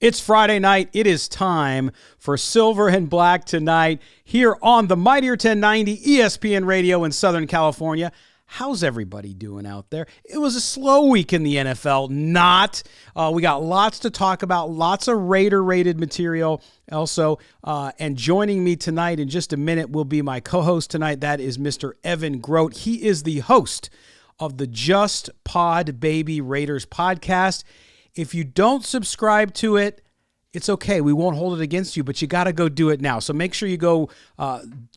It's Friday night. It is time for Silver and Black tonight here on the Mightier 1090 ESPN Radio in Southern California. How's everybody doing out there? It was a slow week in the NFL. We got lots to talk about, lots of Raider-rated material also. And joining me tonight in just a minute will be my co-host tonight. That is Mr. Evan Groat. He is the host of the Just Pod Baby Raiders podcast. If you don't subscribe to it, it's okay. We won't hold it against you, but you got to go do it now. So make sure you go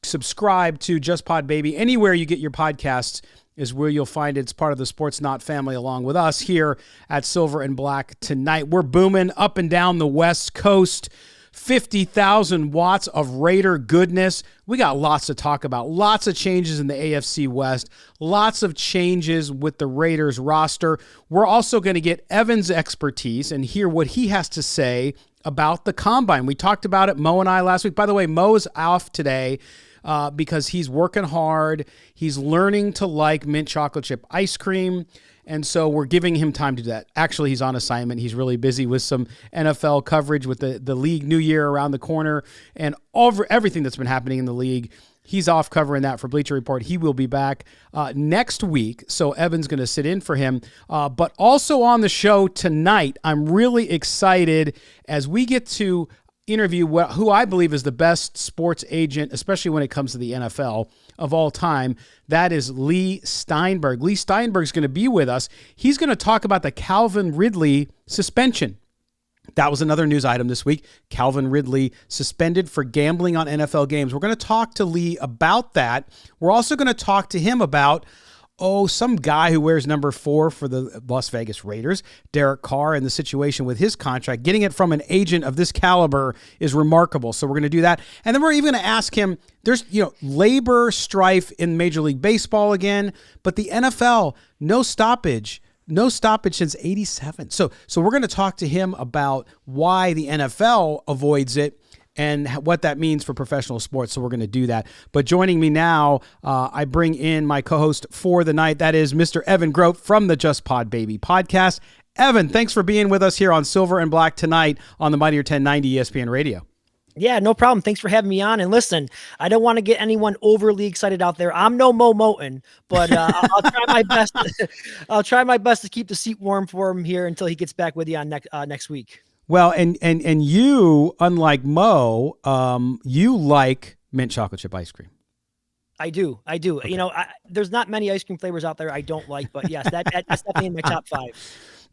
subscribe to Just Pod Baby. Anywhere you get your podcasts is where you'll find it. It's part of the Sports Not family along with us here at Silver and Black tonight. We're booming up and down the West Coast. 50,000 watts of Raider goodness. We got lots to talk about. Lots of changes in the AFC West. Lots of changes with the Raiders roster. We're also going to get Evan's expertise and hear what he has to say about the Combine. We talked about it, Mo and I, last week. By the way, Mo's off today because he's working hard. He's learning to like mint chocolate chip ice cream. And so we're giving him time to do that. Actually, he's on assignment. He's really busy with some NFL coverage with the league new year around the corner and everything that's been happening in the league. He's off covering that for Bleacher Report. He will be back next week, so Evan's going to sit in for him. But also on the show tonight, I'm really excited as we get to interview who I believe is the best sports agent, especially when it comes to the NFL of all time. That is Lee Steinberg. Lee Steinberg is going to be with us. He's going to talk about the Calvin Ridley suspension. That was another news item this week. Calvin Ridley suspended for gambling on NFL games. We're going to talk to Lee about that. We're also going to talk to him about some guy who wears number 4 for the Las Vegas Raiders, Derek Carr, and the situation with his contract. Getting it from an agent of this caliber is remarkable. So we're going to do that. And then we're even going to ask him, there's, labor strife in Major League Baseball again, but the NFL, no stoppage since 87. So we're going to talk to him about why the NFL avoids it and what that means for professional sports. So we're going to do that. But joining me now, I bring in my co-host for the night. That is Mr. Evan Groat from the Just Pod Baby podcast. Evan, thanks for being with us here on Silver and Black tonight on the Mightier 1090 ESPN Radio. Yeah, no problem. Thanks for having me on. And listen, I don't want to get anyone overly excited out there. I'm no Mo Moton, but I'll try my best. I'll try my best to keep the seat warm for him here until he gets back with you on next week. Well, and you, unlike Mo, you like mint chocolate chip ice cream. I do. Okay. There's not many ice cream flavors out there I don't like, but yes, that's definitely in my top 5.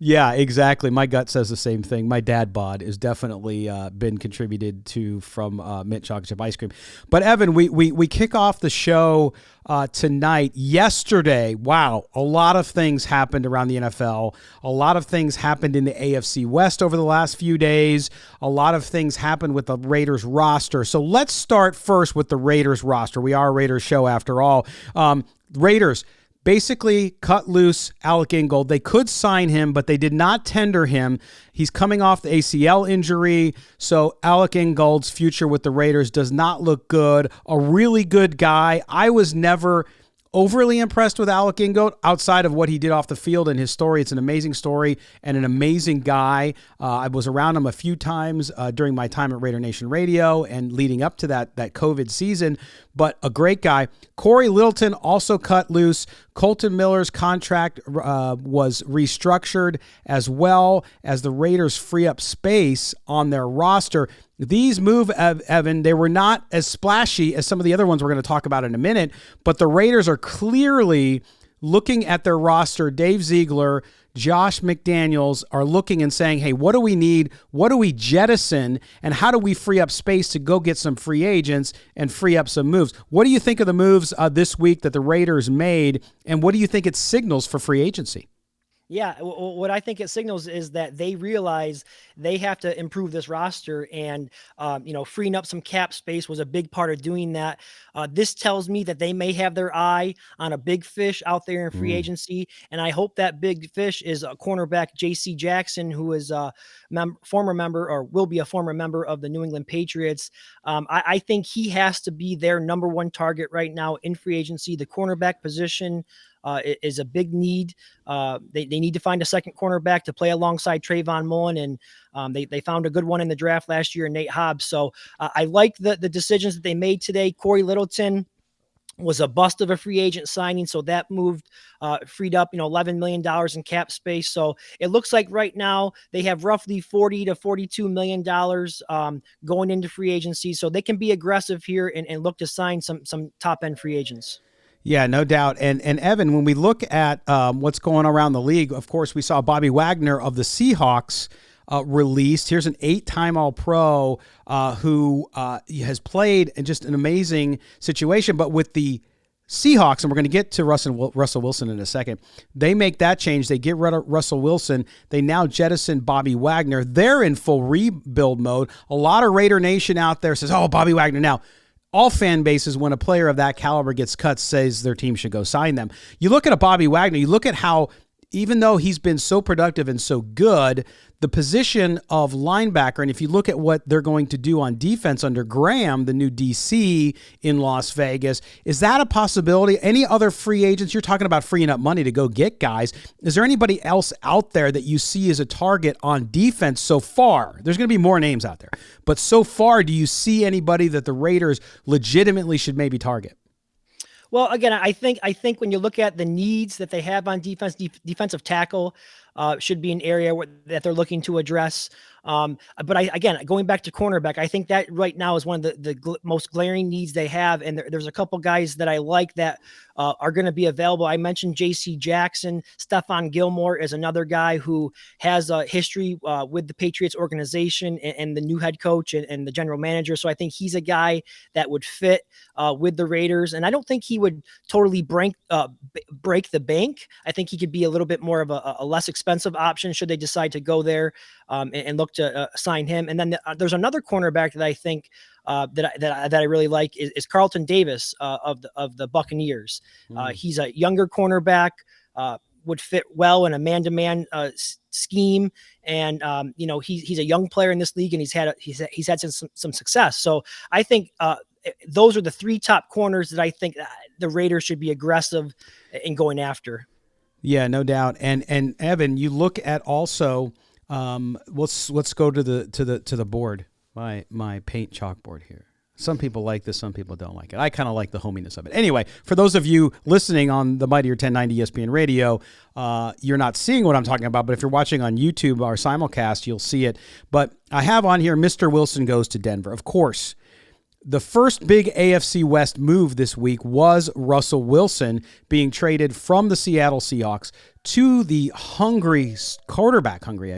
Yeah, exactly. My gut says the same thing. My dad bod has definitely been contributed to from mint chocolate chip ice cream. But Evan, we kick off the show tonight. Yesterday, wow, a lot of things happened around the NFL. A lot of things happened in the AFC West over the last few days. A lot of things happened with the Raiders roster. So let's start first with the Raiders roster. We are a Raiders show after all. Raiders basically cut loose Alec Ingold. They could sign him, but they did not tender him. He's coming off the ACL injury, so Alec Ingold's future with the Raiders does not look good. A really good guy. I was never overly impressed with Alec Ingold outside of what he did off the field and his story. It's an amazing story and an amazing guy. I was around him a few times during my time at Raider Nation Radio and leading up to that COVID season, but a great guy. Cory Littleton also cut loose. Colton Miller's contract was restructured as well as the Raiders free up space on their roster. These moves, Evan, they were not as splashy as some of the other ones we're going to talk about in a minute, but the Raiders are clearly looking at their roster. Dave Ziegler, Josh McDaniels are looking and saying, hey, what do we need? What do we jettison? And how do we free up space to go get some free agents and free up some moves? What do you think of the moves this week that the Raiders made, and what do you think it signals for free agency? Yeah, what I think it signals is that they realize they have to improve this roster, and freeing up some cap space was a big part of doing that. This tells me that they may have their eye on a big fish out there in free agency, and I hope that big fish is a cornerback J.C. Jackson, who is a former member or will be a former member of the New England Patriots. I think he has to be their number one target right now in free agency. The cornerback position is a big need. They need to find a second cornerback to play alongside Trayvon Mullen, and they found a good one in the draft last year in Nate Hobbs. So I like the decisions that they made today. Cory Littleton was a bust of a free agent signing, so that moved, freed up, $11 million in cap space. So it looks like right now they have roughly $40 to $42 million going into free agency, so they can be aggressive here and look to sign some top end free agents. Yeah, no doubt. And Evan, when we look at what's going around the league, of course, we saw Bobby Wagner of the Seahawks released. Here's an 8-time All-Pro who has played in just an amazing situation. But with the Seahawks, and we're going to get to Russell Wilson in a second, they make that change. They get rid of Russell Wilson. They now jettison Bobby Wagner. They're in full rebuild mode. A lot of Raider Nation out there says, oh, Bobby Wagner. Now, all fan bases, when a player of that caliber gets cut, says their team should go sign them. You look at a Bobby Wagner, you look at how, even though he's been so productive and so good, the position of linebacker, and if you look at what they're going to do on defense under Graham, the new DC in Las Vegas, is that a possibility? Any other free agents? You're talking about freeing up money to go get guys. Is there anybody else out there that you see as a target on defense so far? There's going to be more names out there. But so far, do you see anybody that the Raiders legitimately should maybe target? Well, again, I think when you look at the needs that they have on defense, defensive tackle should be an area that they're looking to address. But again, going back to cornerback, I think that right now is one of the most glaring needs they have. And there's a couple guys that I like that are going to be available. I mentioned J.C. Jackson. Stephon Gilmore is another guy who has a history with the Patriots organization and the new head coach and the general manager. So I think he's a guy that would fit with the Raiders. And I don't think he would totally break the bank. I think he could be a little bit more of a less expensive option should they decide to go there and look to sign him. And then there's another cornerback that I think that I really like is Carlton Davis of the Buccaneers. He's a younger cornerback, would fit well in a man-to-man scheme, and he's a young player in this league, and he's had some success. So I think those are the three top corners that I think the Raiders should be aggressive in going after. Yeah, no doubt. And Evan, you look at also. Let's go to the board. My paint chalkboard here. Some people like this, some people don't like it. I kind of like the hominess of it. Anyway, for those of you listening on the Mightier 1090 ESPN Radio, you're not seeing what I'm talking about, but if you're watching on YouTube, our simulcast, you'll see it. But I have on here, Mr. Wilson goes to Denver. Of course, the first big AFC West move this week was Russell Wilson being traded from the Seattle Seahawks to the quarterback hungry,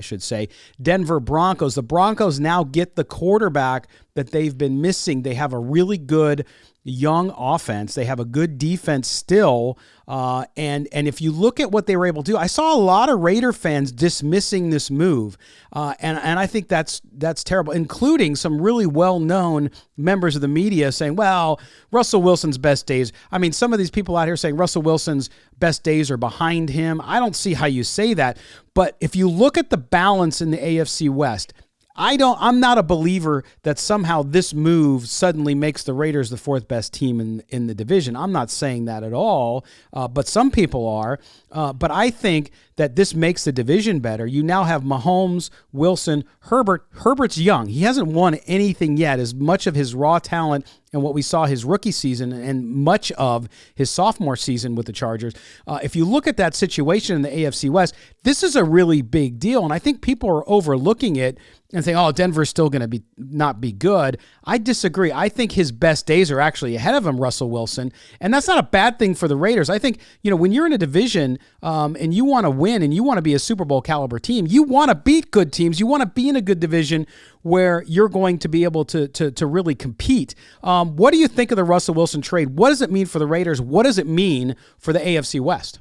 Denver Broncos. The Broncos now get the quarterback that they've been missing. They have a really good young offense. They have a good defense still. And if you look at what they were able to do, I saw a lot of Raider fans dismissing this move. And I think that's terrible, including some really well-known members of the media saying, well, Russell Wilson's best days. I mean, some of these people out here saying Russell Wilson's best days are behind him. I don't see how you say that. But if you look at the balance in the AFC West, I'm not a believer that somehow this move suddenly makes the Raiders the fourth best team in the division. I'm not saying that at all, but some people are. But I think that this makes the division better. You now have Mahomes, Wilson, Herbert. Herbert's young. He hasn't won anything yet. As much of his raw talent and what we saw his rookie season and much of his sophomore season with the Chargers, if you look at that situation in the AFC West, this is a really big deal. And I think people are overlooking it and saying, oh, Denver's still going to not be good. I disagree. I think his best days are actually ahead of him, Russell Wilson. And that's not a bad thing for the Raiders. I think, when you're in a division and you want to win and you want to be a Super Bowl caliber team, you want to beat good teams. You want to be in a good division where you're going to be able to really compete. What do you think of the Russell Wilson trade? What does it mean for the Raiders? What does it mean for the AFC West?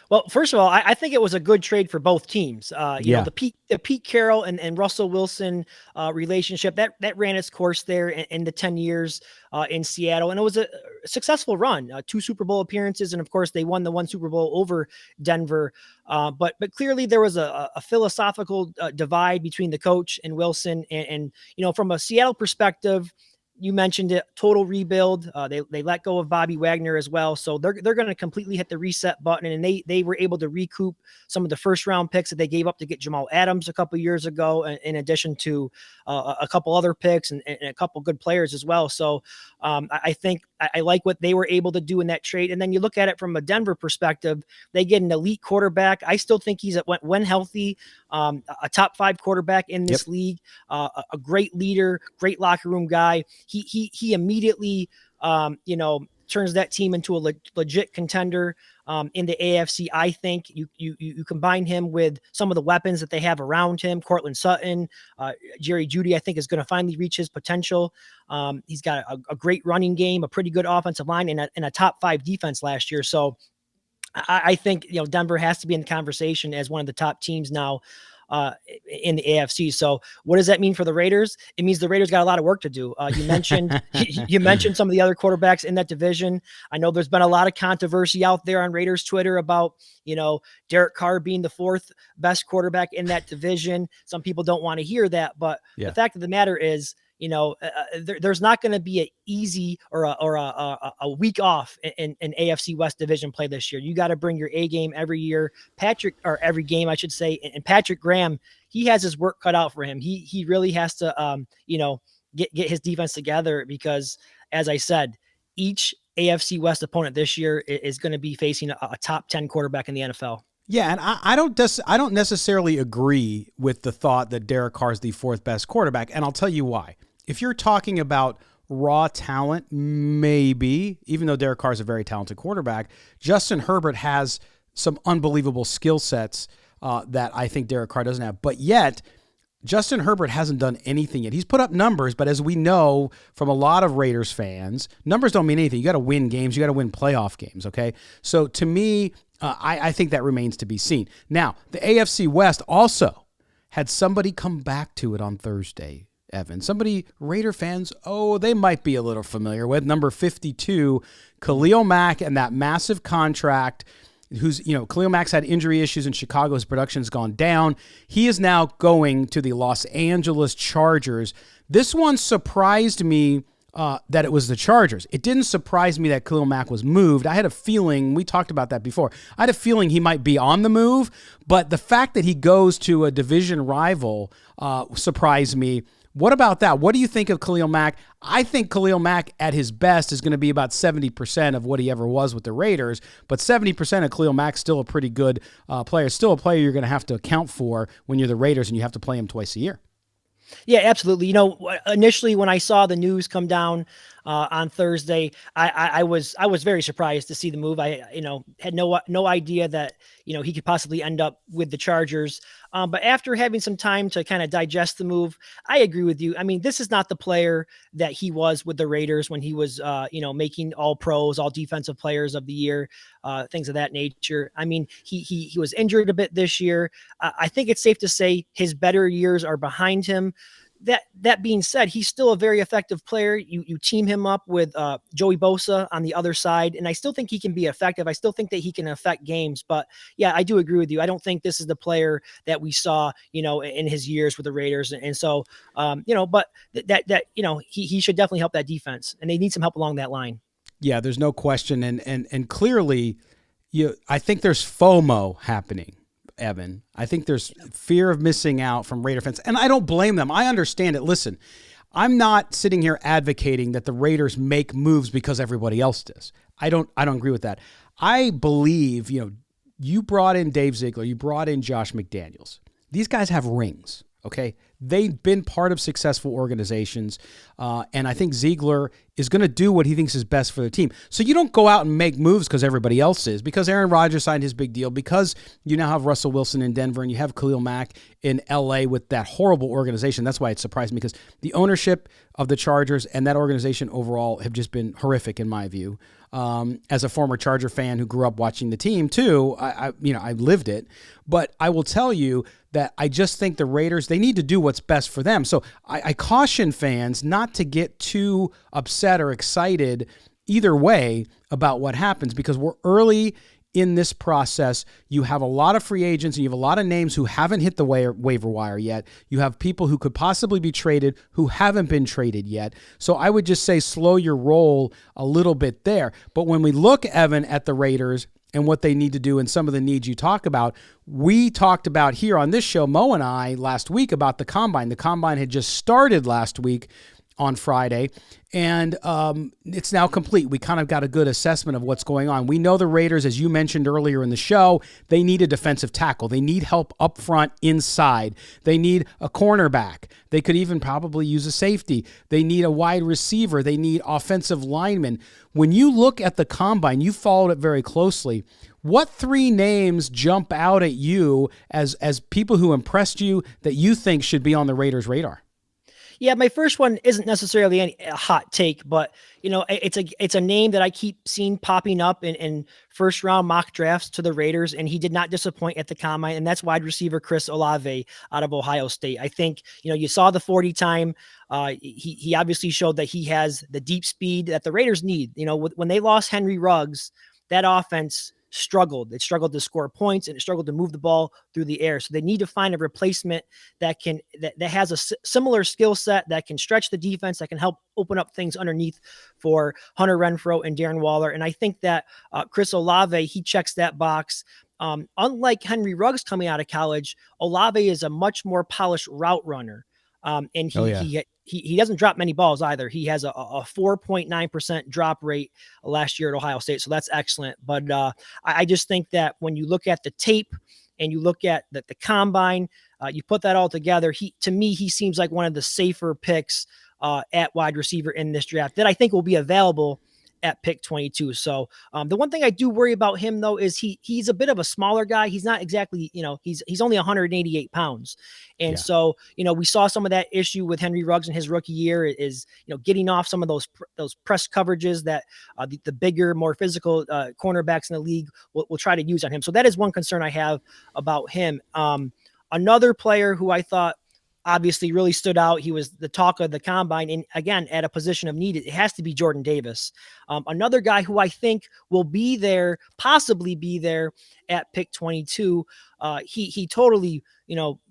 Well, first of all, I think it was a good trade for both teams. You know, the Pete Carroll and Russell Wilson relationship that ran its course there in the 10 years in Seattle, and it was a successful run. 2 Super Bowl appearances, and of course, they won the 1 Super Bowl over Denver. But clearly, there was a philosophical divide between the coach and Wilson, and from a Seattle perspective, you mentioned it, total rebuild. They let go of Bobby Wagner as well. So they're going to completely hit the reset button. And they were able to recoup some of the first round picks that they gave up to get Jamal Adams a couple years ago, in addition to a couple other picks and a couple good players as well. So I think I like what they were able to do in that trade. And then you look at it from a Denver perspective, they get an elite quarterback. I still think he's when healthy, a top 5 quarterback in this league, a great leader, great locker room guy. He immediately, turns that team into a legit contender in the AFC. I think you combine him with some of the weapons that they have around him. Cortland Sutton, Jerry Jeudy, I think is going to finally reach his potential. He's got a great running game, a pretty good offensive line, and a top 5 defense last year. So I think, Denver has to be in the conversation as one of the top teams now in the AFC. So what does that mean for the Raiders? It means the Raiders got a lot of work to do. You mentioned some of the other quarterbacks in that division. I know there's been a lot of controversy out there on Raiders Twitter about, Derek Carr being the 4th best quarterback in that division. Some people don't want to hear that, but the fact of the matter is, there's not going to be an easy or a week off in AFC West division play this year. You got to bring your A game every year. Every game, I should say. And Patrick Graham, he has his work cut out for him. He really has to, get his defense together, because, as I said, each AFC West opponent this year is going to be facing a top 10 quarterback in the NFL. Yeah, and I don't necessarily agree with the thought that Derek Carr is the 4th best quarterback, and I'll tell you why. If you're talking about raw talent, maybe, even though Derek Carr is a very talented quarterback, Justin Herbert has some unbelievable skill sets that I think Derek Carr doesn't have. But yet, Justin Herbert hasn't done anything yet. He's put up numbers, but as we know from a lot of Raiders fans, numbers don't mean anything. You got to win games. You got to win playoff games, okay? So to me, I think that remains to be seen. Now, the AFC West also had somebody come back to it on Thursday, Evan. Somebody Raider fans, they might be a little familiar with. Number 52, Khalil Mack, and that massive contract. Khalil Mack's had injury issues in Chicago. His production's gone down. He is now going to the Los Angeles Chargers. This one surprised me that it was the Chargers. It didn't surprise me that Khalil Mack was moved. I had a feeling, we talked about that before, I had a feeling he might be on the move, but the fact that he goes to a division rival surprised me. What about that? What do you think of Khalil Mack? I think Khalil Mack at his best is going to be about 70% of what he ever was with the Raiders, but 70% of Khalil Mack's still a pretty good player. Still a player you're going to have to account for when you're the Raiders and you have to play him twice a year. Yeah, absolutely. Initially when I saw the news come down on Thursday, I was very surprised to see the move. I had no idea that he could possibly end up with the Chargers. But after having some time to kind of digest the move, I agree with you. I mean, this is not the player that he was with the Raiders when he was making all pros, all defensive players of the year, things of that nature. I mean, he was injured a bit this year. I think it's safe to say his better years are behind him. That being said, he's still a very effective player. You team him up with Joey Bosa on the other side, and I still think he can be effective. I still think that he can affect games. But yeah, I do agree with you. I don't think this is the player that we saw, in his years with the Raiders. And so, but he should definitely help that defense, and they need some help along that line. Yeah, there's no question, and clearly, I think there's FOMO happening. Evan, I think there's fear of missing out from Raider fans, and I don't blame them. I understand it. Listen, I'm not sitting here advocating that the Raiders make moves because everybody else does. I don't agree with that. I believe, you brought in Dave Ziegler, you brought in Josh McDaniels. These guys have rings, okay? They've been part of successful organizations, and I think Ziegler is going to do what he thinks is best for the team. So you don't go out and make moves because everybody else is, because Aaron Rodgers signed his big deal, because you now have Russell Wilson in Denver and you have Khalil Mack in L.A. with that horrible organization. That's why it surprised me, because the ownership of the Chargers and that organization overall have just been horrific in my view. As a former Charger fan who grew up watching the team too, I lived it. But I will tell you that I just think the Raiders, they need to do what's best for them. So I caution fans not to get too upset or excited either way about what happens, because we're early in this process. You have a lot of free agents and you have a lot of names who haven't hit the waiver wire yet. You have people who could possibly be traded who haven't been traded yet. So I would just say slow your roll a little bit there. But when we look, Evan, at the Raiders and what they need to do and some of the needs you talk about, we talked about here on this show, Mo and I, last week about the Combine. The Combine had just started last week on Friday, and it's now complete. We kind of got a good assessment of what's going on. We know the Raiders, as you mentioned earlier in the show, they need a defensive tackle. They need help up front inside. They need a cornerback. They could even probably use a safety. They need a wide receiver. They need offensive linemen. When you look at the Combine, you followed it very closely. What three names jump out at you as people who impressed you that you think should be on the Raiders' radar? Yeah, my first one isn't necessarily a hot take, but it's a name that I keep seeing popping up in first round mock drafts to the Raiders, and he did not disappoint at the Combine, and that's wide receiver Chris Olave out of Ohio State. I think you saw the 40 time. He obviously showed that he has the deep speed that the Raiders need. When they lost Henry Ruggs, that offense struggled. It struggled to score points and it struggled to move the ball through the air. So they need to find a replacement that has a similar skill set, that can stretch the defense, that can help open up things underneath for Hunter Renfrow and Darren Waller. And I think that Chris Olave, he checks that box. Unlike Henry Ruggs coming out of college, Olave is a much more polished route runner. And he doesn't drop many balls either. He has a 4.9% drop rate last year at Ohio State. So that's excellent. But I just think that when you look at the tape and you look at the Combine, you put that all together, to me, he seems like one of the safer picks at wide receiver in this draft that I think will be available at pick 22. So the one thing I do worry about him, though, is he's a bit of a smaller guy. He's not exactly, he's only 188 pounds. And so, we saw some of that issue with Henry Ruggs in his rookie year is, getting off some of those press coverages that the bigger, more physical cornerbacks in the league will try to use on him. So that is one concern I have about him. Another player who I thought obviously really stood out, he was the talk of the Combine, and again, at a position of need, it has to be Jordan Davis. Another guy who I think will possibly be there at pick 22. He totally,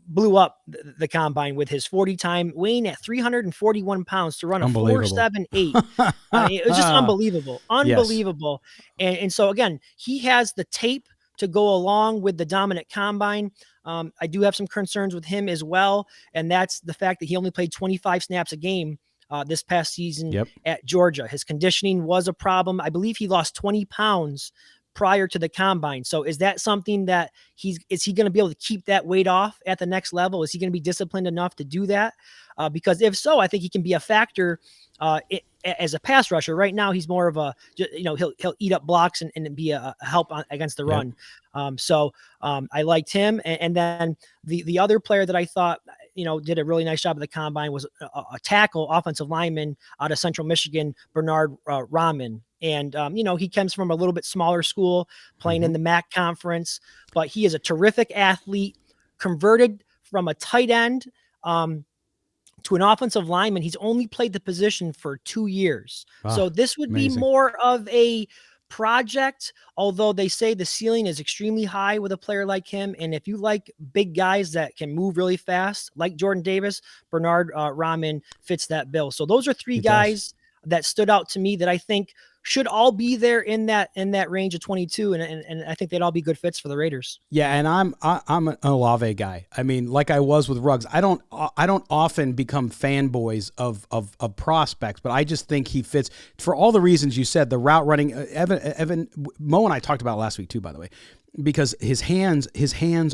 blew up the Combine with his 40 time, weighing at 341 pounds to run a 4.78. It was just unbelievable. Yes. And so again, he has the tape to go along with the dominant Combine. I do have some concerns with him as well, and that's the fact that he only played 25 snaps a game this past season at Georgia. His conditioning was a problem. I believe he lost 20 pounds prior to the Combine. So is that something that is he going to be able to keep that weight off at the next level? Is he going to be disciplined enough to do that? Because if so, I think he can be a factor as a pass rusher. Right now, he's more of he'll eat up blocks and be a help against the run. So I liked him. And then the other player that I thought, did a really nice job at the Combine was a tackle offensive lineman out of Central Michigan, Bernard Rahman. And, he comes from a little bit smaller school playing in the MAC conference, but he is a terrific athlete, converted from a tight end to an offensive lineman. He's only played the position for 2 years. Wow, so this would be more of a project, although they say the ceiling is extremely high with a player like him. And if you like big guys that can move really fast, like Jordan Davis, Bernard Rahman fits that bill. So those are three guys that stood out to me that I think should all be there in that range of 22. And I think they'd all be good fits for the Raiders. Yeah. And I'm an Olave guy. I mean, like I was with Ruggs, I don't often become fanboys of prospects, but I just think he fits for all the reasons you said. The route running, Evan, Mo and I talked about it last week too, by the way, because his hands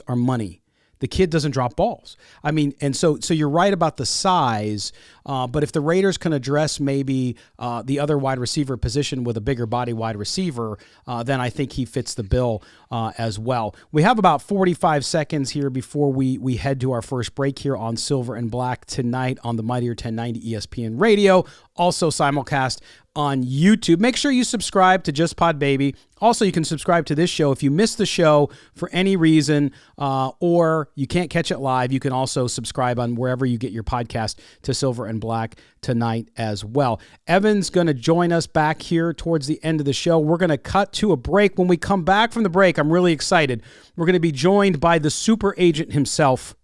are money. The kid doesn't drop balls. I mean, and so you're right about the size, but if the Raiders can address maybe the other wide receiver position with a bigger body wide receiver, then I think he fits the bill as well. We have about 45 seconds here before we head to our first break here on Silver and Black tonight on the Mightier 1090 ESPN Radio also simulcast on YouTube. Make sure you subscribe to Just Pod Baby. Also, you can subscribe to this show. If you missed the show for any reason or you can't catch it live, you can also subscribe on wherever you get your podcast to Silver and Black tonight as well. Evan's going to join us back here towards the end of the show. We're going to cut to a break. When we come back from the break, I'm really excited. We're going to be joined by the super agent himself,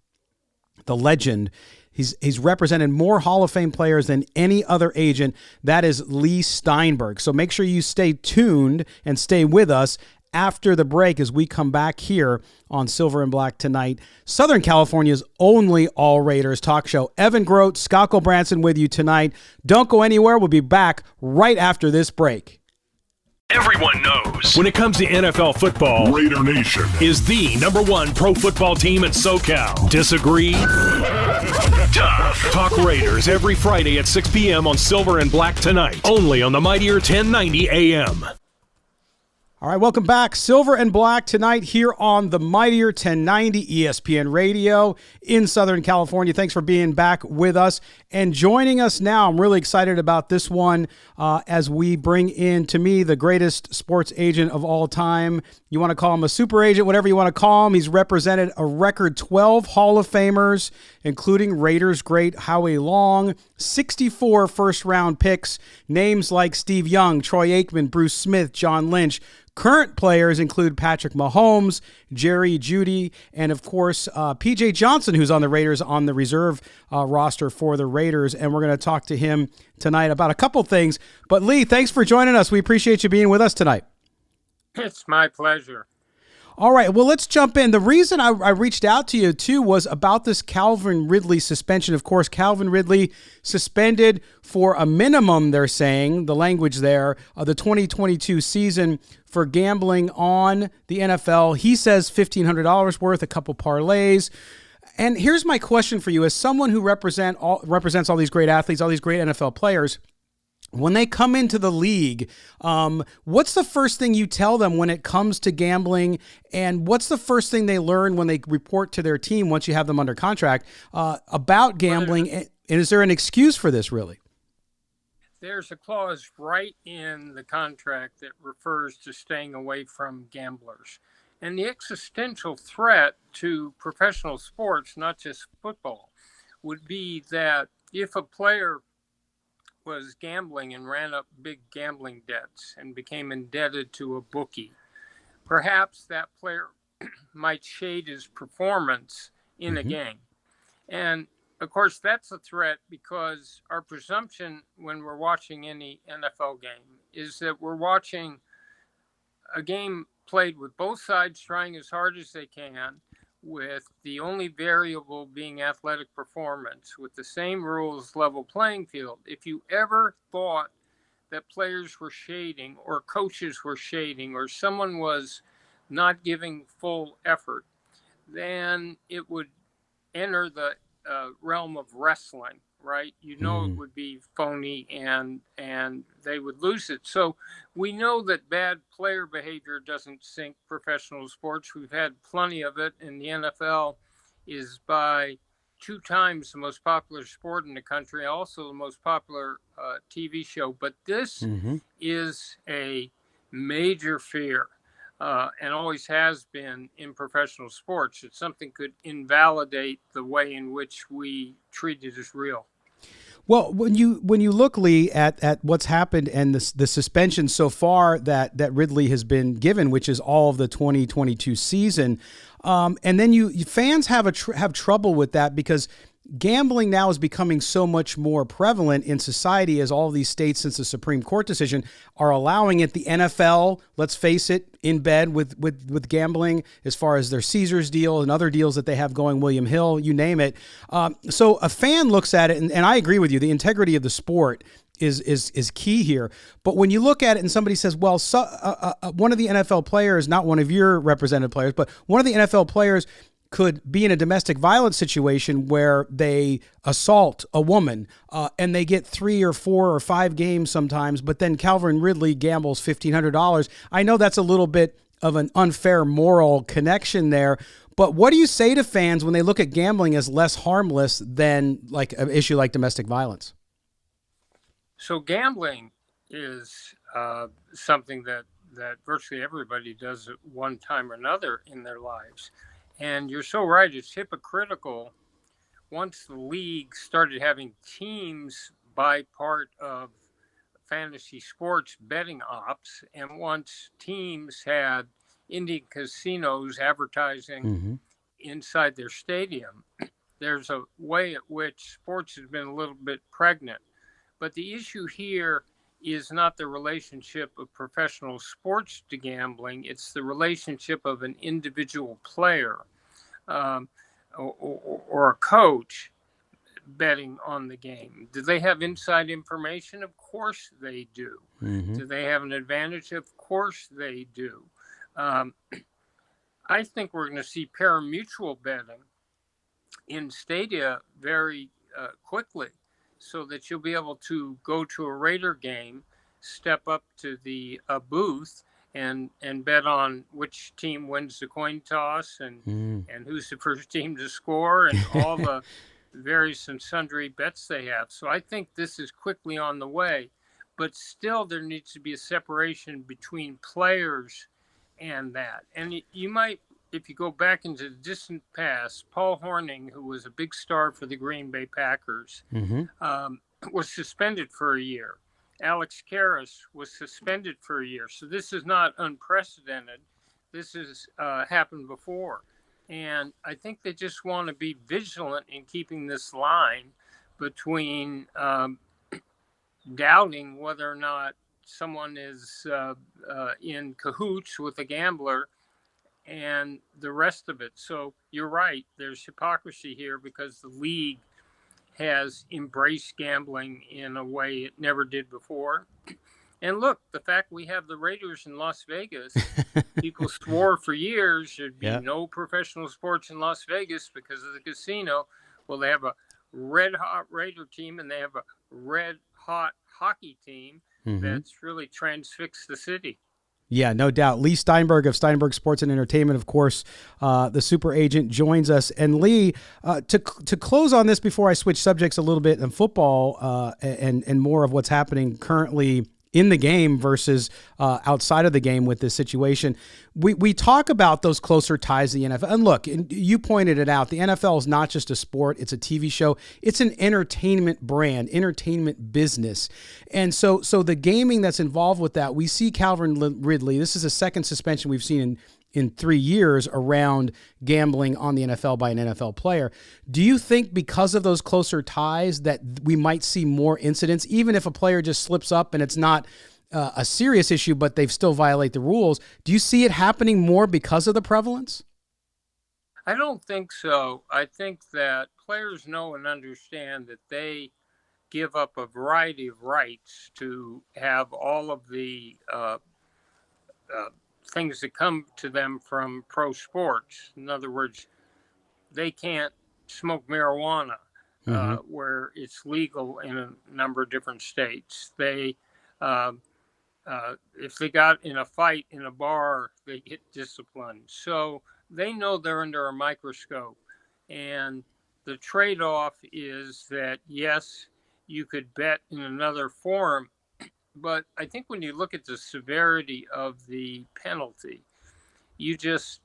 the legend. He's represented more Hall of Fame players than any other agent. That is Lee Steinberg. So make sure you stay tuned and stay with us after the break as we come back here on Silver and Black tonight, Southern California's only All Raiders talk show. Evan Groat, Scott Gulbransen with you tonight. Don't go anywhere. We'll be back right after this break. Everyone knows when it comes to NFL football, Raider Nation is the #1 pro football team in SoCal. Disagree? Tough. Talk Raiders every Friday at 6 p.m. on Silver and Black tonight, only on the Mightier 1090 AM. All right, welcome back. Silver and Black tonight here on the Mightier 1090 ESPN Radio in Southern California. Thanks for being back with us and joining us now. I'm really excited about this one as we bring in, to me, the greatest sports agent of all time. You want to call him a super agent, whatever you want to call him. He's represented a record 12 Hall of Famers, including Raiders great Howie Long, 64 first-round picks, names like Steve Young, Troy Aikman, Bruce Smith, John Lynch. Current players include Patrick Mahomes, Jerry Jeudy, and, of course, P.J. Johnson, who's on the Raiders on the reserve roster for the Raiders. And we're going to talk to him tonight about a couple things. But, Lee, thanks for joining us. We appreciate you being with us tonight. It's my pleasure. All right, well, let's jump in. The reason I reached out to you, too, was about this Calvin Ridley suspension. Of course, Calvin Ridley suspended for a minimum, they're saying, the language there, of the 2022 season for gambling on the NFL. He says $1,500 worth, a couple parlays. And here's my question for you. As someone who represents all these great athletes, all these great NFL players, when they come into the league, what's the first thing you tell them when it comes to gambling? And what's the first thing they learn when they report to their team once you have them under contract about gambling? And is there an excuse for this, really? There's a clause right in the contract that refers to staying away from gamblers. And the existential threat to professional sports, not just football, would be that if a player was gambling and ran up big gambling debts and became indebted to a bookie, perhaps that player might shade his performance in a game. And of course, that's a threat because our presumption when we're watching any NFL game is that we're watching a game played with both sides trying as hard as they can, with the only variable being athletic performance, with the same rules, level playing field. If you ever thought that players were shading or coaches were shading or someone was not giving full effort, then it would enter the realm of wrestling, right? You know, it would be phony and they would lose it. So we know that bad player behavior doesn't sink professional sports. We've had plenty of it, and the NFL is by 2 times the most popular sport in the country, also the most popular TV show. But this is a major fear. And always has been in professional sports. It's something could invalidate the way in which we treat it as real. Well, when you look, Lee, at what's happened and the suspension so far that Ridley has been given, which is all of the 2022 season, and then fans have trouble with that because gambling now is becoming so much more prevalent in society as all of these states, since the Supreme Court decision, are allowing it. The NFL, let's face it, in bed with gambling as far as their Caesars deal and other deals that they have going, William Hill, you name it. So a fan looks at it, and I agree with you, the integrity of the sport is key here. But when you look at it and somebody says, well, one of the NFL players, not one of your represented players, but one of the NFL players could be in a domestic violence situation where they assault a woman and they get 3 or 4 or 5 games sometimes, but then Calvin Ridley gambles $1,500. I know that's a little bit of an unfair moral connection there, but what do you say to fans when they look at gambling as less harmless than like an issue like domestic violence? So gambling is something that virtually everybody does at one time or another in their lives. And you're so right, it's hypocritical. Once the league started having teams by part of fantasy sports betting ops, and once teams had Indian casinos advertising inside their stadium, there's a way at which sports has been a little bit pregnant. But the issue here is not the relationship of professional sports to gambling. It's the relationship of an individual player or a coach betting on the game. Do they have inside information? Of course they do. Do they have an advantage? Of course they do. I think we're going to see pari-mutuel betting in stadia very quickly, so that you'll be able to go to a Raider game, step up to the booth, and bet on which team wins the coin toss and who's the first team to score and all the various and sundry bets they have. So I think this is quickly on the way, but still there needs to be a separation between players and that. And you might, if you go back into the distant past, Paul Hornung, who was a big star for the Green Bay Packers, was suspended for a year. Alex Karras was suspended for a year. So this is not unprecedented. This has happened before. And I think they just want to be vigilant in keeping this line between doubting whether or not someone is in cahoots with a gambler and the rest of it. So you're right, there's hypocrisy here because the league has embraced gambling in a way it never did before. And look, the fact we have the Raiders in Las Vegas, people swore for years there'd be no professional sports in Las Vegas because of the casino. Well, they have a red-hot Raider team and they have a red-hot hockey team that's really transfixed the city. Yeah, no doubt. Lee Steinberg of Steinberg Sports and Entertainment, of course, the super agent, joins us. And Lee, to close on this before I switch subjects a little bit in football and more of what's happening currently in the game versus outside of the game with this situation, we talk about those closer ties to the NFL. And look, you pointed it out, the NFL is not just a sport, it's a TV show. It's an entertainment brand, entertainment business. And so the gaming that's involved with that, we see Calvin Ridley, this is a second suspension we've seen in 3 years around gambling on the NFL by an NFL player. Do you think because of those closer ties that we might see more incidents, even if a player just slips up and it's not a serious issue, but they've still violate the rules? Do you see it happening more because of the prevalence? I don't think so. I think that players know and understand that they give up a variety of rights to have all of the things that come to them from pro sports. In other words, they can't smoke marijuana where it's legal in a number of different states. They, if they got in a fight in a bar, they get disciplined. So they know they're under a microscope. And the trade-off is that, yes, you could bet in another forum, but I think when you look at the severity of the penalty, you just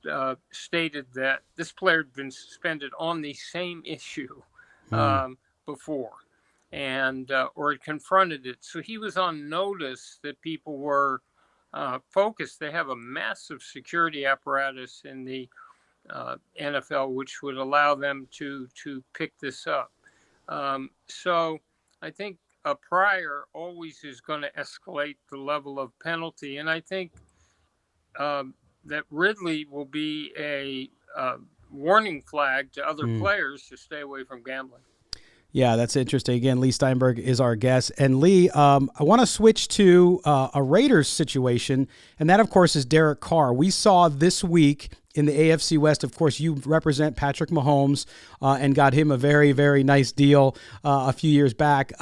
stated that this player had been suspended on the same issue before and or had confronted it. So he was on notice that people were focused. They have a massive security apparatus in the NFL, which would allow them to pick this up. So I think a prior always is going to escalate the level of penalty. And I think that Ridley will be a warning flag to other players to stay away from gambling. Yeah, that's interesting. Again, Leigh Steinberg is our guest. And Lee, I want to switch to a Raiders situation, and that, of course, is Derek Carr. We saw this week in the AFC West, of course, you represent Patrick Mahomes and got him a very, very nice deal a few years back.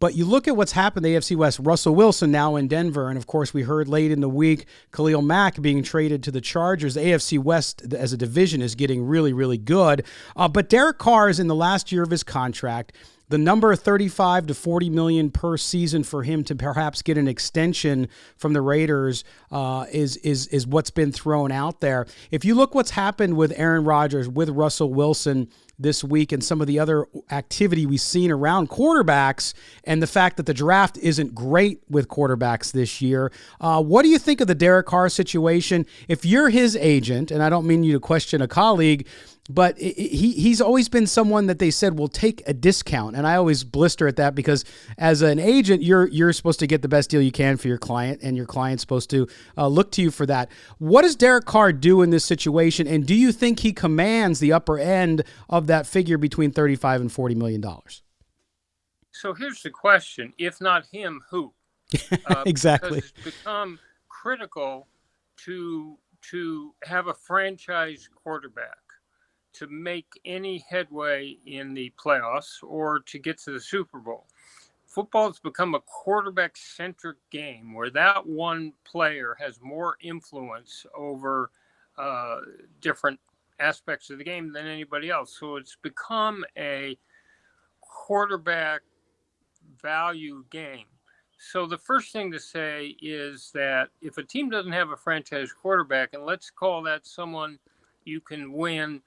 But you look at what's happened in the AFC West, Russell Wilson now in Denver, and of course we heard late in the week Khalil Mack being traded to the Chargers. The AFC West as a division is getting really, really good. But Derek Carr is in the last year of his contract. the number 35 to 40 million per season for him to perhaps get an extension from the Raiders is what's been thrown out there. If you look what's happened with Aaron Rodgers, with Russell Wilson this week, and some of the other activity we've seen around quarterbacks, and the fact that the draft isn't great with quarterbacks this year, what do you think of the Derek Carr situation? If you're his agent, and I don't mean you to question a colleague, but he's always been someone that they said will take a discount. And I always blister at that, because as an agent, you're supposed to get the best deal you can for your client, and your client's supposed to look to you for that. What does Derek Carr do in this situation? And do you think he commands the upper end of that figure between $35 and $40 million? So here's the question. If not him, who? Exactly. Because it's become critical to have a franchise quarterback to make any headway in the playoffs or to get to the Super Bowl. Football has become a quarterback-centric game where that one player has more influence over different aspects of the game than anybody else. So it's become a quarterback value game. So the first thing to say is that if a team doesn't have a franchise quarterback, and let's call that someone you can win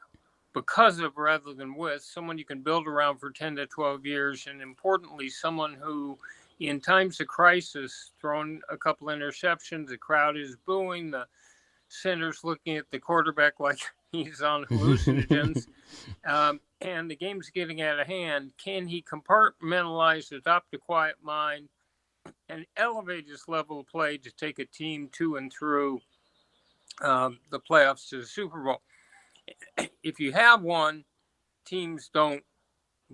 because of rather than with, someone you can build around for 10 to 12 years, and importantly, someone who in times of crisis, throwing a couple interceptions, the crowd is booing, the center's looking at the quarterback like he's on hallucinogens, and the game's getting out of hand. Can he compartmentalize, adopt a quiet mind, and elevate his level of play to take a team to and through the playoffs to the Super Bowl? If you have one, teams don't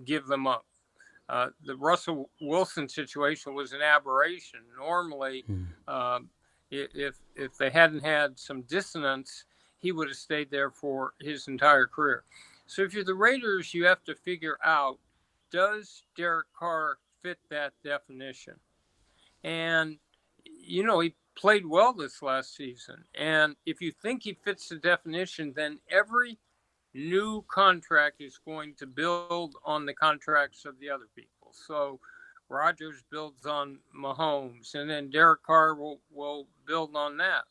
give them up. The Russell Wilson situation was an aberration. Normally, if they hadn't had some dissonance, he would have stayed there for his entire career. So if you're the Raiders, you have to figure out, does Derek Carr fit that definition? And, you know, he played well this last season. And if you think he fits the definition, then every new contract is going to build on the contracts of the other people. So Rodgers builds on Mahomes, and then Derek Carr will build on that.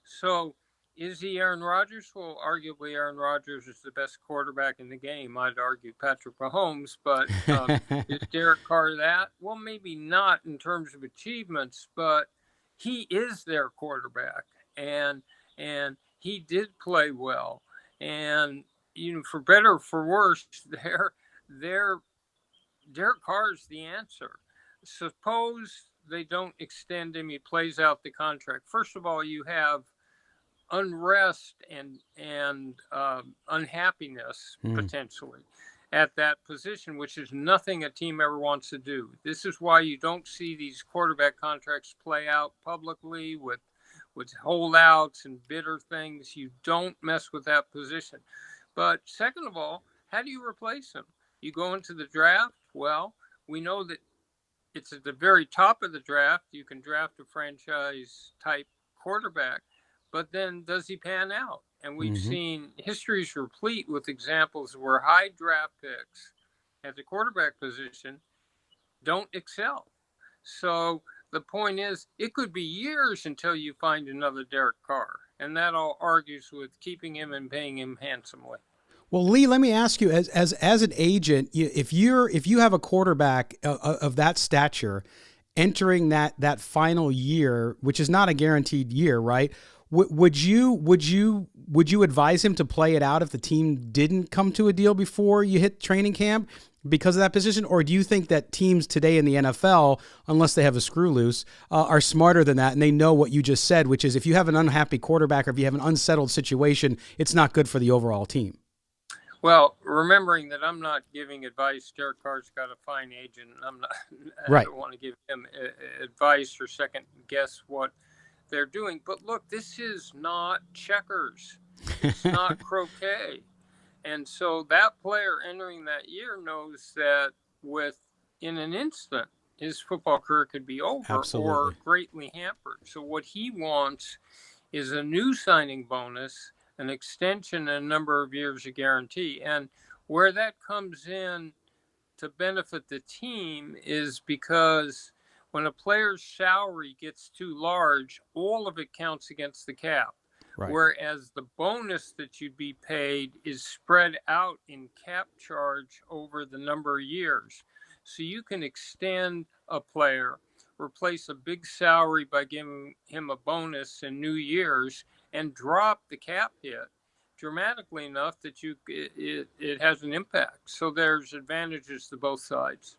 So is he Aaron Rodgers? Well, arguably Aaron Rodgers is the best quarterback in the game. I'd argue Patrick Mahomes, but is Derek Carr that? Well, maybe not in terms of achievements, but he is their quarterback, and he did play well. And, you know, for better or for worse, Derek Carr is the answer. Suppose they don't extend him, he plays out the contract. First of all, you have unrest and unhappiness potentially at that position, which is nothing a team ever wants to do. This is why you don't see these quarterback contracts play out publicly with holdouts and bitter things. You don't mess with that position. But second of all, how do you replace him? You go into the draft. Well, we know that it's at the very top of the draft. You can draft a franchise type quarterback, but then does he pan out? And we've seen history's replete with examples where high draft picks at the quarterback position don't excel. So the point is, it could be years until you find another Derek Carr. And that all argues with keeping him and paying him handsomely. Well, Lee, let me ask you, as an agent, if you have a quarterback of that stature entering that final year, which is not a guaranteed year, right? Would you advise him to play it out if the team didn't come to a deal before you hit training camp because of that position? Or do you think that teams today in the NFL, unless they have a screw loose, are smarter than that, and they know what you just said, which is if you have an unhappy quarterback or if you have an unsettled situation, it's not good for the overall team? Well, remembering that I'm not giving advice, Derek Carr's got a fine agent. I don't want to give him advice or second guess what they're doing. But look, this is not checkers. It's not croquet. And so that player entering that year knows that in an instant, his football career could be over or greatly hampered. So what he wants is a new signing bonus, an extension, and a number of years of guarantee. And where that comes in to benefit the team is because when a player's salary gets too large, all of it counts against the cap. Right. Whereas the bonus that you'd be paid is spread out in cap charge over the number of years. So you can extend a player, replace a big salary by giving him a bonus in new years, and drop the cap hit dramatically enough that it has an impact. So there's advantages to both sides.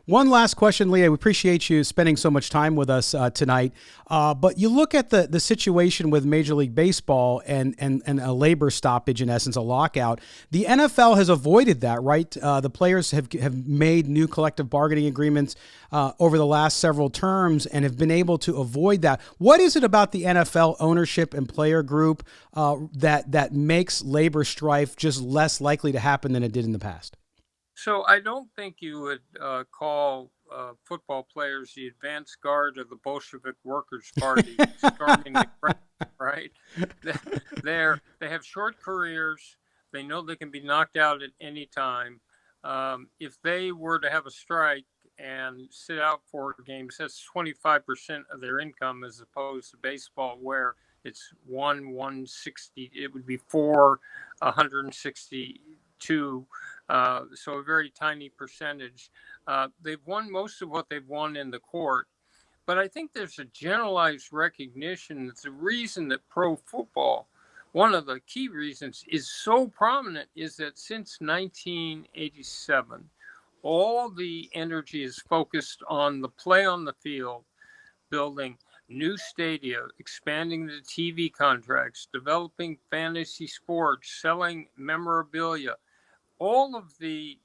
One last question, Leah. We appreciate you spending so much time with us tonight. But you look at the situation with Major League Baseball and a labor stoppage, in essence, a lockout. The NFL has avoided that, right? The players have made new collective bargaining agreements over the last several terms and have been able to avoid that. What is it about the NFL ownership and player group that makes labor strife just less likely to happen than it did in the past? So I don't think you would call football players the advance guard of the Bolshevik Workers' Party storming the ground, right? They have short careers. They know they can be knocked out at any time. If they were to have a strike and sit out 4 games, that's 25% of their income, as opposed to baseball, where it's 160. It would be 162. So a very tiny percentage. They've won most of what they've won in the court, but I think there's a generalized recognition that the reason that pro football, one of the key reasons, is so prominent is that since 1987, all the energy is focused on the play on the field, building new stadia, expanding the TV contracts, developing fantasy sports, selling memorabilia. All of the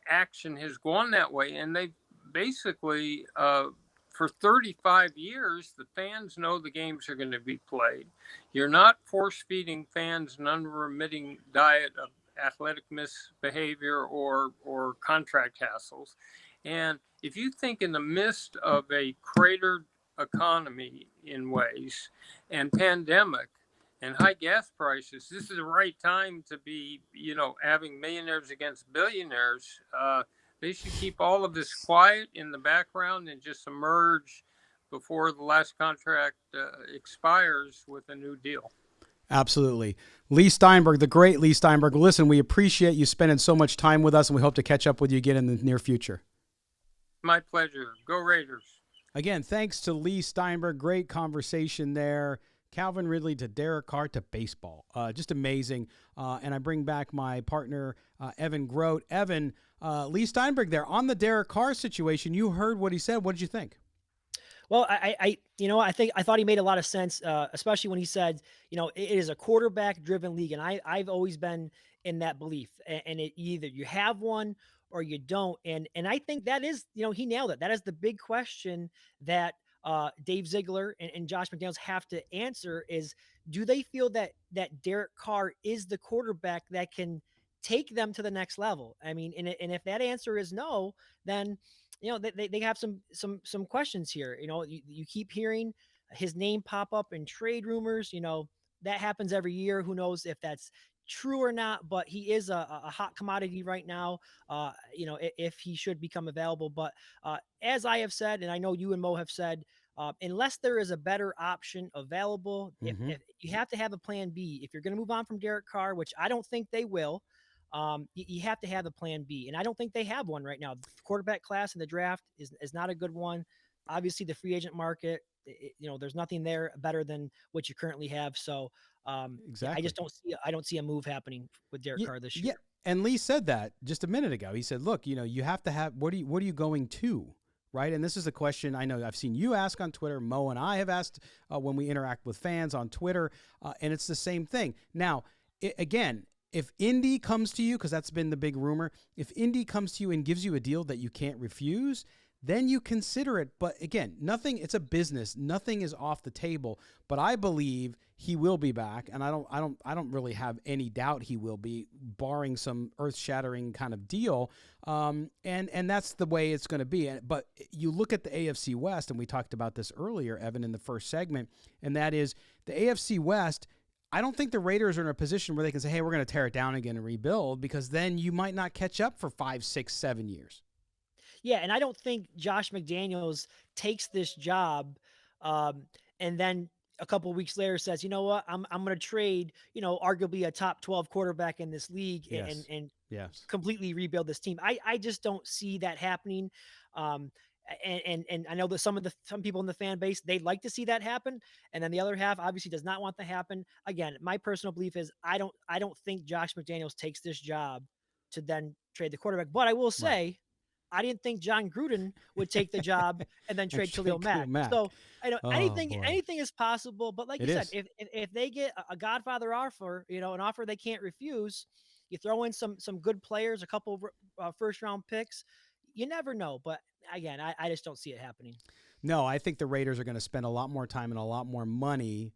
action has gone that way, and they basically, for 35 years, the fans know the games are going to be played. You're not force-feeding fans an unremitting diet of athletic misbehavior or contract hassles. And if you think in the midst of a cratered economy in ways and pandemic, and high gas prices, this is the right time to be, having millionaires against billionaires. They should keep all of this quiet in the background and just emerge before the last contract expires with a new deal. Absolutely. Lee Steinberg, the great Lee Steinberg. Listen, we appreciate you spending so much time with us, and we hope to catch up with you again in the near future. My pleasure. Go Raiders. Again, thanks to Lee Steinberg. Great conversation there. Calvin Ridley to Derek Carr to baseball. Just amazing. And I bring back my partner, Evan Groat. Evan, Lee Steinberg there on the Derek Carr situation. You heard what he said. What did you think? Well, I thought he made a lot of sense, especially when he said, it is a quarterback-driven league, and I've always been in that belief. And it either you have one or you don't. And I think that is, he nailed it. That is the big question that Dave Ziegler and Josh McDaniels have to answer is, do they feel that Derek Carr is the quarterback that can take them to the next level? I mean, and if that answer is no, then, they have some questions here. You keep hearing his name pop up in trade rumors, that happens every year. Who knows if that's true or not, but he is a hot commodity right now, if he should become available. But as I have said, and I know you and Mo have said, unless there is a better option available, if you have to have a plan B. If you're going to move on from Derek Carr, which I don't think they will, you have to have a plan B. And I don't think they have one right now. The quarterback class in the draft is not a good one. Obviously, the free agent market, there's nothing there better than what you currently have. So exactly. I don't see a move happening with Derek Carr this year. Yeah. And Lee said that just a minute ago. He said, look, you have to have, what are you going to? Right. And this is a question I know I've seen you ask on Twitter. Mo and I have asked when we interact with fans on Twitter. And it's the same thing. Now, again, if Indy comes to you, because that's been the big rumor, if Indy comes to you and gives you a deal that you can't refuse, then you consider it. But again, it's a business. Nothing is off the table. But I believe he will be back, and I don't really have any doubt he will be, barring some earth-shattering kind of deal. And that's the way it's going to be. But you look at the AFC West, and we talked about this earlier, Evan, in the first segment, and that is the AFC West. I don't think the Raiders are in a position where they can say, hey, we're going to tear it down again and rebuild, because then you might not catch up for 5, 6, 7 years. Yeah, and I don't think Josh McDaniels takes this job and then a couple of weeks later says, you know what, I'm going to trade, arguably a top 12 quarterback in this league and yes, completely rebuild this team. I just don't see that happening. And I know that some people in the fan base, they'd like to see that happen. And then the other half obviously does not want that to happen. Again, my personal belief is I don't think Josh McDaniels takes this job to then trade the quarterback. But I will say, I didn't think John Gruden would take the job and then trade Khalil Mack. So I know anything is possible. But like you said, if they get a Godfather offer, an offer they can't refuse, you throw in some good players, a couple of first round picks, you never know. But again, I just don't see it happening. No, I think the Raiders are going to spend a lot more time and a lot more money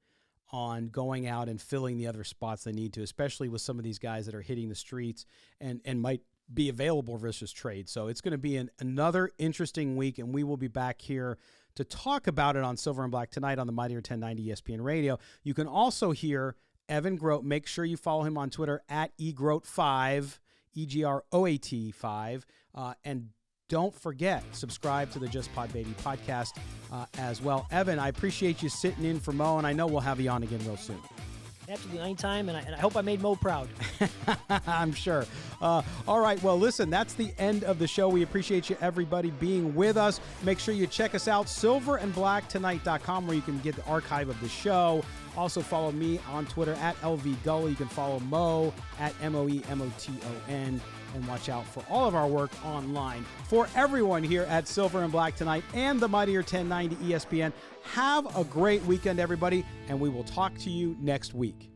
on going out and filling the other spots they need to, especially with some of these guys that are hitting the streets and might be available versus trade. So it's going to be another interesting week, and we will be back here to talk about it on Silver and Black tonight on the Mightier 1090 ESPN Radio. You can also hear Evan Groat. Make sure you follow him on Twitter at eGroat5, EGROAT 5, and don't forget, subscribe to the Just Pod Baby podcast as well. Evan, I appreciate you sitting in for Mo, and I know we'll have you on again real soon. Absolutely, anytime, and I hope I made Mo proud. I'm sure. All right, well, listen, that's the end of the show. We appreciate you, everybody, being with us. Make sure you check us out, silverandblacktonight.com, where you can get the archive of the show. Also, follow me on Twitter at LVGully. You can follow Mo at MOEMOTON, and watch out for all of our work online. For everyone here at Silver and Black Tonight and the Mightier 1090 ESPN, have a great weekend, everybody, and we will talk to you next week.